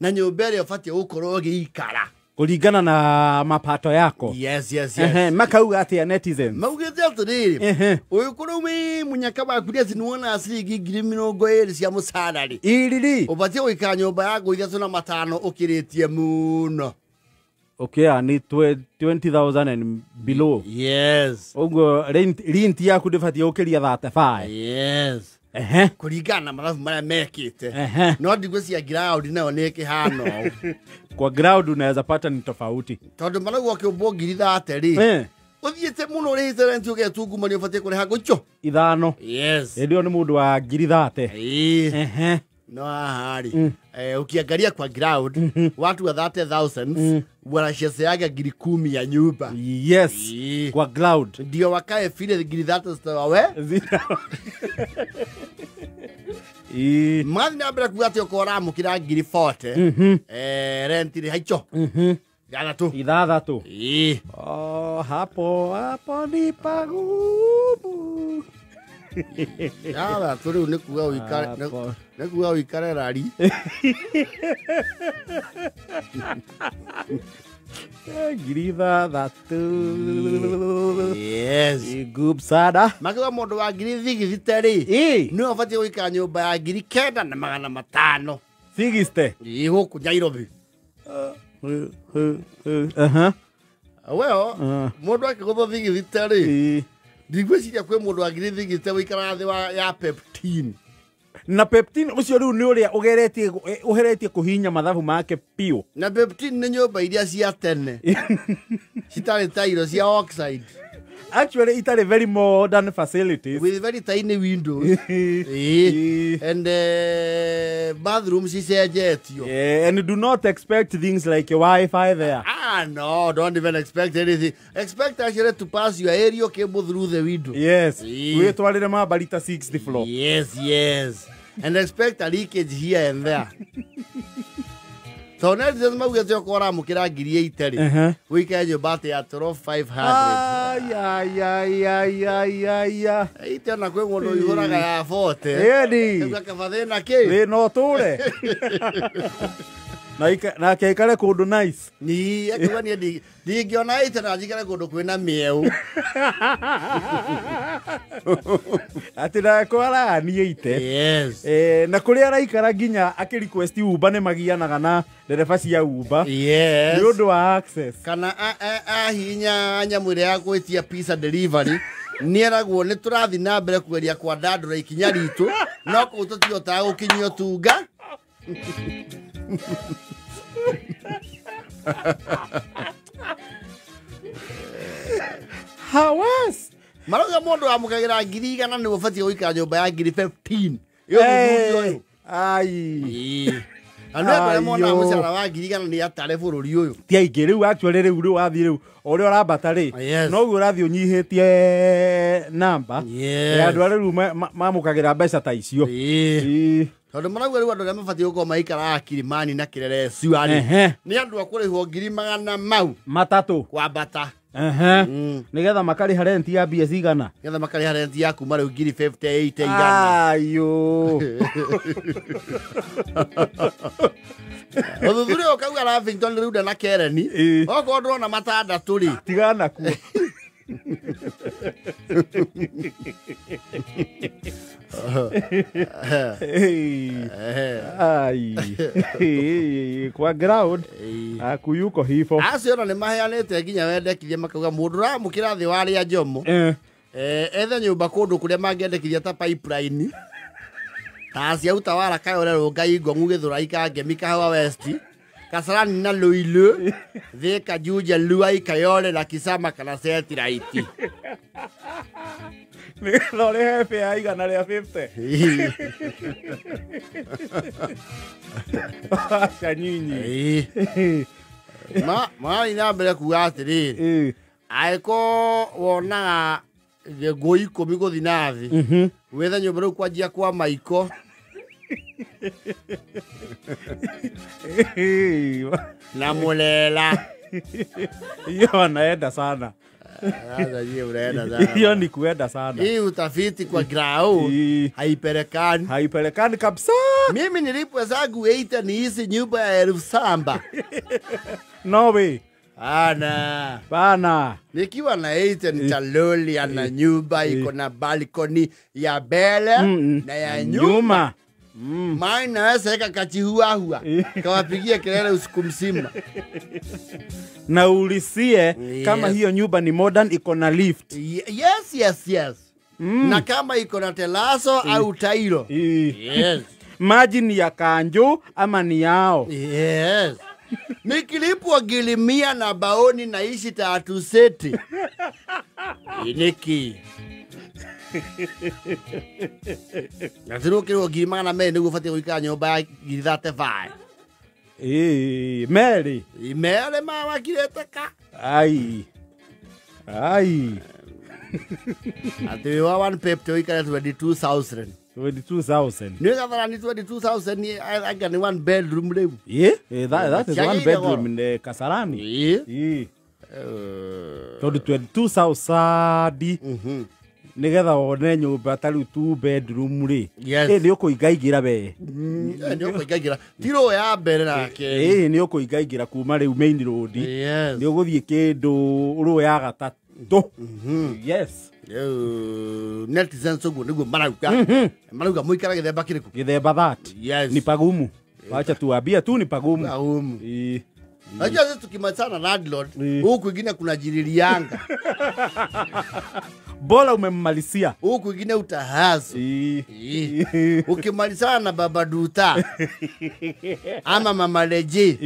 na nyumba ĩrĩa ũbatiĩ gũkorwo ũgĩikara kulingana na mapato yako. Yes. Makauga atia netizens. Maugĩte atĩrĩrĩ, ũgĩkorwo wĩ mũnyaka waku rĩa sinuona ciringi 20,000 cia mũcararĩ. Iriri. Ũbatiĩ gũikara nyũmba ya ngũ 3,500 ũkĩrĩtie mũno. Okay, ni 20,000 and below. Yes. Ogo rent yaku ndĩbatiĩ ũkĩria 35. Yes. Kũringana na mathabu marĩa mekĩte. No ndigwĩcia ground nayo nĩ kĩhano. Kwa ground unaweza pata ni tofauti. Tondũ marauga ũkĩũmbwo 30,000 ũthiĩte mũno rĩte rent ũgetungumania ũbatiĩ kũrĩha gũcho 5. Yes. Ndio ni mũndũ wa 30,000. No ahari. Ukiangalia kwa ground watu wa 30,000 wanasheseaga 10,000 ya nyumba. Yes. Kwa ground. Ndio wakae file 30,000 wawe. Mwathi na mbere kuga atĩ ũkora mũkĩra 40,000 rent ĩrĩ haicho 6. Hapo ni pagumu. Rĩu nĩ kuga ũikare rari. Yes. Gubsada. Makiwa mũndũ wa 30,000 rĩ. Nĩ ũbatiĩ gũikara nyũmba ya 9,500. 60. Gũkũ Nairobi. Mũndũ akĩgũthwo 30,000 rĩ. Ndigwĩciria kwĩ mũndũ wa 30,000 gũikara thĩ ya Peptine. Na Peptine ucio riu ni uria ugeretie kuhinya mathabu make pio. Na Peptine nĩ nyũmba iria cia tene. Citarĩ tairo cia oxide. Actually, it are very modern facilities with very tiny windows. And bathrooms is jet. And do not expect things like Wi-Fi there. No, don't even expect anything. Expect actually to pass your aerial cable through the window. Yes. We toilet ma balita 60th floor. Yes. And expect a leakage here and there. So now this is my to kora mukira ngiri 8 we can you bat ya 500. Ite na kwe ngono ihuraga ya 40. Edi. Ngakafathena ke. We no tule. Na kekale kundu nice. Ni akwana ndi ngiona ite na njikare kundu kwina mieu. Atira kwara ni ite. Yes. Na kuria araikara nginya akiriquest Uber ne magianaga na ndereba cia Uber. Yes. Ni undu wa access. Kana hinya nyamwire ya gwitia pizza delivery. Nieragwo ni turathi na mbere kweria kwa ndandura ikinya ritu no ku tutiyota gukinyio tunga. Hawas maroga mundu amukagira 100,000 ni ubatie guikara nyumba ya 15. Andu mona mucara wa 100,000 ni atare bururi uyu ti aingi riu actually riu wathi riu uri urambata ri no guo urathi unyihitie namba ya andu riu mamukagira mbeca ta icio. Tondu marauga riu andu mabatie gukorwo maikara Kilimani na Kirere Suari ni andu akurihwo 100,000 mau matatu kwambata. Nigetha makari harenti ya bia cigana nigetha makari harenti ya kuma riu 58 igana. Ayo Othuthuria ukauga Lavington riu na Kereni okorwo ndona matandatu ri tigana ku. Kwa ground akuyuko hifo acio ni maheanite nginya wendekithia makauga mundu ramukira thi wa ria Njomo ethe nyumba kundu kuria mangiendekithia ta pipeline ta cia Utawala Kayole Rongai Ngong'u Githura Ikangemi Kahawa West Kasarani na Loilu Thika Juja Luai Kayole na Kisama kana Setiraiti. Nigetha urihe fare igana ria 50. Aca nyinyi ina mbere kuga atiriri aiko wonaga ngui 10 guthi nathi wetha nyumba riu kwanjia kwa maiko na mulela iyo anaenda sana Hiyo ni kuenda sana. Hii utafiti kwa ground haipelekani kabisa. Mimi nilipohesabu 8 ni hizi nyumba ya 7,000. No way. Bana. Nikiwa na 8 nitaloli ana nyumba iko na balcony ya mbele na ya nyuma. Mine naweza weka kachihua kawapigia kelele usiku mzima. Na ulisie kama hiyo nyumba ni modern iko na lift. Yes. Na kama iko na telaso au tailo. Yes. Maji ni ya kanjo ama ni yao. Yes. Nikilipwa gilimia na baoni na ishi 3 seti. Iniki. Natiro kiro gimana me niguo fati guikara nyumba ya 35. Mary. Mary mama kirete ka. Ai. Ati wa one pep to ikara 22,000. 22,000. Nigga ni 22,000 I got one bedroom leu. That is one bedroom in the Kasarani. So the 22,000 nigetha wone nyumba tari 2 bedroom ri. Ni ukuingaigira be. Ni ukuingaigira. Tiro ya mbere nake. Ni ukuingaigira kuma riu main road. Ni uguthie kindu ru ya gatatu. Yes. Netizens uguo niguo marauga. Marauga muikara githemba kiriku. Githemba that. Yes. Ni pagumu. Wacha tuambia tu ni pagumu. Acha sisi tukimachana landlord, huku kwingine kuna jirilianga. Bora umemmalisia. Huku kwingine utahazo. Ukimalizana na baba Duta. Ama mama Leji.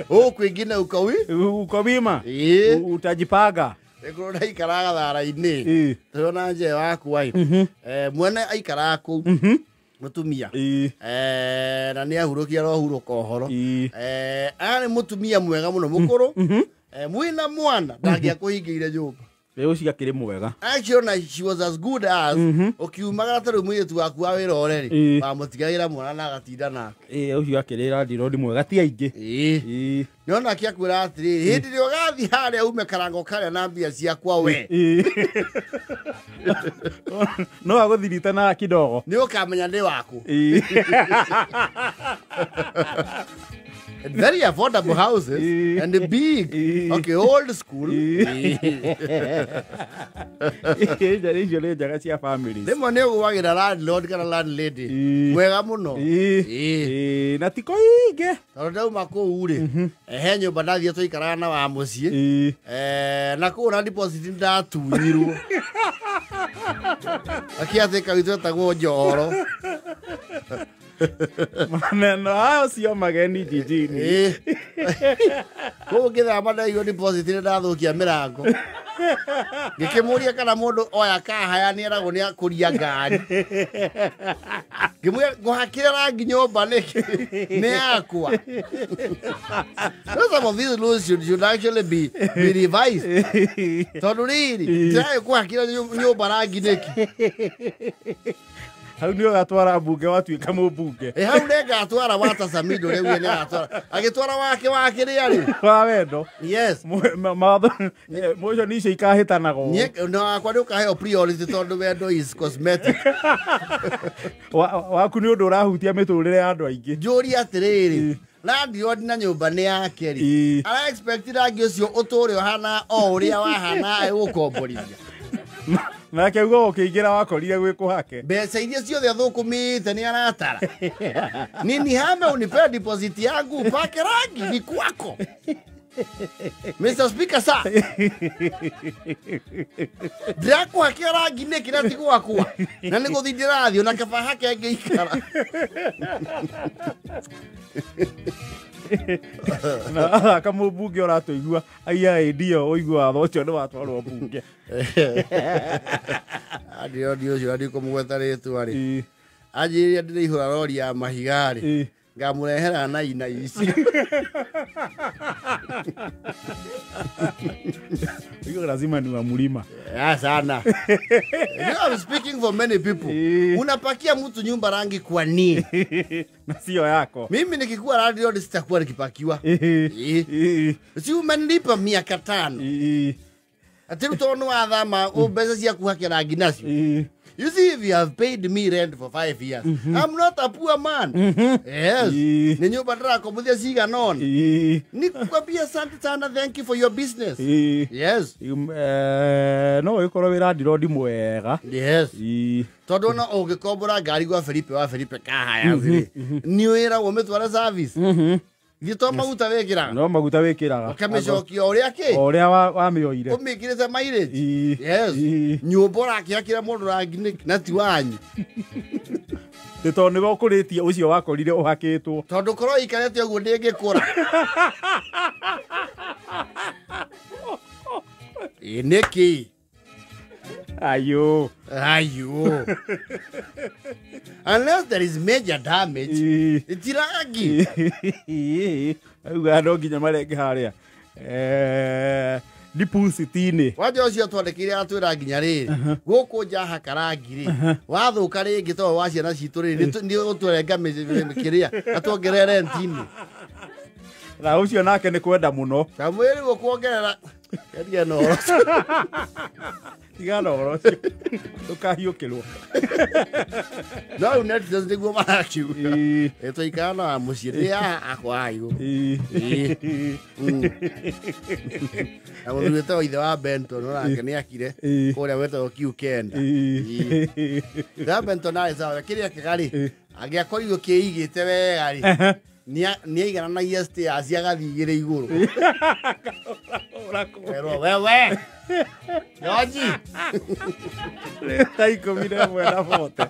Huku kwingine ukawima. Utajipaga. Eko na ikaraga thara-ini. Tuona nje waku wai. Mwene aikara ku. Mutumia. Na ni ahurukia rohuruka ohoro. Ari mutumia mwega muno mukuru. Mwina mwana ndagia kuhingiire nyumba. Leo ciakire mwega. Actually she was as good as ukiumagara taru mwitu waku wa wira oreri ba mutigaira mwana na gatinda nake. Ucio akirira ndirodi mwega ti aingi. Nona akiakwira atiri hindi rio gathi haria ume karango karia na mbia ciakwa we. No aguthirita na kidogo. Ni ukamenya ndi waku. Very affordable houses and big. Okay, old school. Jare jaga cia families. Demo ne uwagira landlord kana landlady. Mwega muno. Na tiko ige. Tondau mako uri. He nyumba ndathie tuikara na wa mucie. Na ku na deposit ndatunyirwo. Akiathika witu tagwo Njoro. Maneno hayo sio mageni jijini. Kugitha mada hiyo deposit ndathukia mirango. Ngikimuria kana mundu oya kahaya ni erago ni akuria ngari. Ngimwe guhakira rangi nyumba ni yakwa. Some of these laws should actually be revised. Tondu riri try guhakira nyumba rangi neki. Hau ndio gatwara bunge watuika mubunge. Hau nega atwara wata samido rewe ni atwara. Agitwara wake ri ari. Wa wendo. Yes. Mojo ni cikahitanago. No akwa ndu kaheo priority tondu wendo is cosmetic. Waku ni undu urahutia miturire ya andu aingi. Njuri atiriri. Landlord na nyumba ni yake ri. Ara expect rangi ucio uturi hana o uria wahana egukomborithia. Na keugo ukiingira wakorire gwikuhake. Mbeca iria ciothe athukumite ni aratara. Nini hame unipe deposit yangu upake rangi ni kwako. Mr. Speaker sir. Draku hakia rangi ni kina tiku wakua. Na niko thindirathio na kaba hake angeikara. Na akamubunge oratuigua aiya ndio oigua thocio ni watwarwo bunge. Adio cio ndi kumugweta ritu ari. Anjiria ndiri ihura rori ya mahigari. ngamurehera na ina ici hiyo lazima ni wa mlima sana. I'm speaking for many people. Unapakia mtu nyumba rangi kwa nini? Na sio yako. Mimi nikikuwa radio sitakuwa nikipakiwa. Si umenilipa 500. Ati utono athama ubeza cia kuhakira rangi nacio. You see, if you have paid me rent for 5 years, I'm not a poor man. Yes. Ni nyumba ndako muthia ciga non. Nikukwambia asante sana, thank you for your business. Yes. No ikorwo wira ndirodi mwega. Yes. Tondu na ugikombora ngari gwa Felipe wa Felipe kahaya thiri. Ni wira umetwara service. Gito maguta wekiraga. No maguta wekiraga. Ukamicokio uria ki? Uria wa mioire. Umikirite mileage. Yes. Nyumbora kiakira mundu rangi na ti wanyu. Tondu ni gokuritie ucio wakorire uhakitwo. Tondu korwo ikarete uguo ndingikura. Niki. Ayo. Unless there is major damage, itirangi. Uga no nginya marenge haria. Deposit-ini. Waje ucio twandikire atwira nginya riri. Guku njaha karangi ri. Wathuka ringi to wa ciana citu ri ni utwerenga mikiria atwongerere rentini. Na ucio nake ni kwenda muno. Kamwiri gukuongerera. Yaria no. Tigana oro cio. Tukahiukirwo. No net doesn't go back you. Eto ikana musiria akwayo. Na wetho ithe wa Benton nake ni akire kuria wetho Q-Kenda. Da Benton ai sawa kiria kigari agiakorirwo kiigite wega ri. Ni igana na yeste asiagathigire iguru. Pero wewe. Yoji. Taiko mire mwena fote.